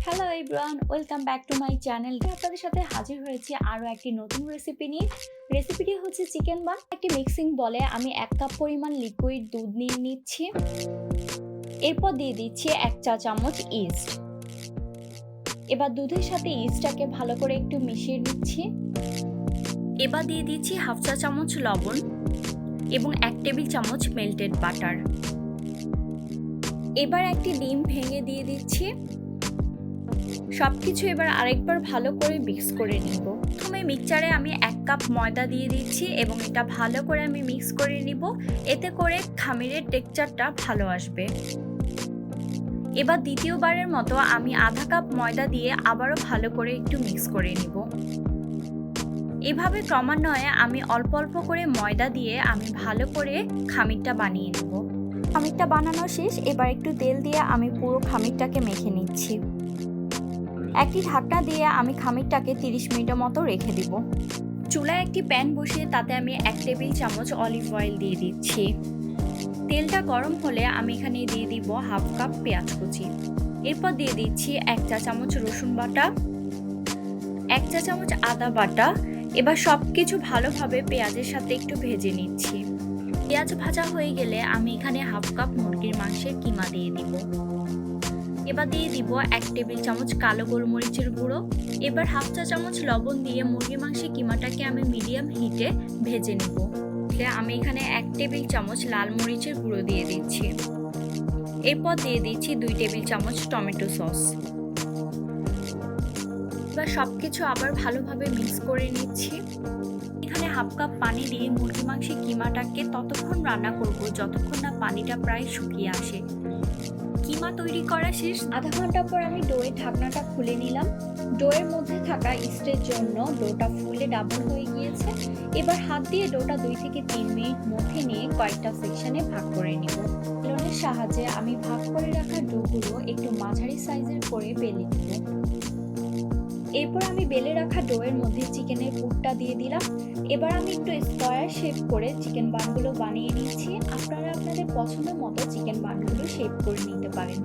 Hello everyone, welcome back to my channel. আপনাদের সাথে হাজির হয়েছি আরও একটি নতুন রেসিপি নিয়ে। রেসিপিটি হচ্ছে চিকেন বান। একটি মিক্সিং বলে আমি 1 কাপ পরিমাণ লিকুইড দুধ নিয়ে নিচ্ছি। এরপর দিয়ে দিচ্ছি 1 চা চামচ ইস্ট। এবার দুধের সাথে ইস্টটাকে ভালো করে একটু মিশিয়ে নিচ্ছি। এবার দিয়ে দিচ্ছি হাফ চা চামচ লবণ এবং 1 টেবিল চামচ মেল্টেড বাটার। এবার একটি ডিম ভেঙে দিয়ে দিচ্ছি। সবকিছু এবার আরেকবার ভালো করে মিক্স করে নিব। প্রথমে মিক্সচারে আমি 1 কাপ ময়দা দিয়ে দিচ্ছি এবং এটা ভালো করে আমি মিক্স করে নিব, এতে করে খামিরের টেক্সচারটা ভালো আসবে। এবার দ্বিতীয়বারের মতো আমি আধা কাপ ময়দা দিয়ে আবারও ভালো করে একটু মিক্স করে নিব। এভাবে ক্রমান্বয়ে আমি অল্প অল্প করে ময়দা দিয়ে আমি ভালো করে খামিরটা বানিয়ে নেব। খামিরটা বানানো শেষ, এবার একটু তেল দিয়ে আমি পুরো খামিরটাকে মেখে নিচ্ছি। একটি ঢাকনা দিয়ে আমি খামিরটাকে 30 মিনিটের মতো রেখে দিব। চুলায় একটি প্যান বসিয়ে তাতে আমি 1 টেবিল চামচ অলিভ অয়েল দিয়ে দিচ্ছি। তেলটা গরম হলে আমি এখানে দিয়ে দিব হাফ কাপ পেঁয়াজ কুচি। এরপর দিয়ে দিচ্ছি 1 চা চামচ রসুন বাটা, 1 চা চামচ আদা বাটা। এবার সবকিছু ভালোভাবে পেঁয়াজের সাথে একটু ভেজে নিচ্ছি। পেঁয়াজ ভাজা হয়ে গেলে আমি এখানে হাফ কাপ মুরগির মাংসের কিমা দিয়ে দিব। এবার দিয়ে দিব 1 টেবিল চামচ কালো গোলমরিচের গুঁড়ো। এবার হাফ চা চামচ লবণ দিয়ে মুরগির মাংসের কিমাটাকে আমি মিডিয়াম হিটে ভেজে নেব। আমি এখানে 1 টেবিল চামচ লাল মরিচের গুঁড়ো দিয়ে দিচ্ছি। এরপর দিয়ে দিচ্ছি 2 টেবিল চামচ টমেটো সস। এবার সবকিছু আবার ভালোভাবে মিক্স করে নিচ্ছি। এখানে হাফ কাপ পানি দিয়ে মুরগির মাংসের কিমাটাকে ততক্ষণ রান্না করব যতক্ষণ না পানিটা প্রায় শুকিয়ে আসে। কিমা তৈরি করা শেষ। আধা ঘন্টা পর আমি ডোয়ের ঢাকনাটা খুলে নিলাম। ডোয়ের মধ্যে থাকা ইস্টের জন্য ডোটা ফুলে ডাবল হয়ে গিয়েছে। এবার হাত দিয়ে ডোটা 2 থেকে 3 মিনিট মধ্যে নিয়ে কয়েকটা সেকশনে ভাগ করে নেব। বেলনের সাহায্যে আমি ভাগ করে রাখা ডোগুলো একটু মাঝারি সাইজের করে বেলে নেব। এরপর আমি বেলে রাখা ডোয়ের মধ্যে চিকেনের পুরটা দিয়ে দিলাম। এবার আমি একটু স্কয়ার শেপ করে চিকেন বানগুলো বানিয়ে নিচ্ছি। আপনারা আপনাদের পছন্দ মতো চিকেন বানগুলো শেপ করে নিতে পারেন।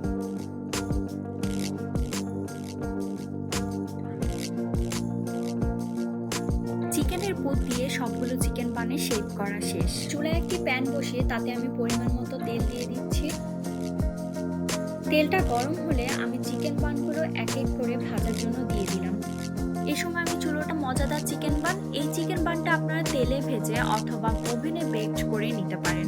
চিকেনের পুর দিয়ে সবগুলো চিকেন বানে শেপ করা শেষ। চুলায় একটি প্যান বসিয়ে তাতে আমি পরিমাণ মতো তেল দিয়ে দিচ্ছি। তেলটা গরম হলে আমি চিকেন বানগুলো এক এক করে ভাজার জন্য দিয়ে দিলাম। এই সময় আমি চুলোটা মজাদার চিকেন বান। এই চিকেন বানটা আপনারা তেলে ভেজে অথবা ওভেনে বেকড করে নিতে পারেন।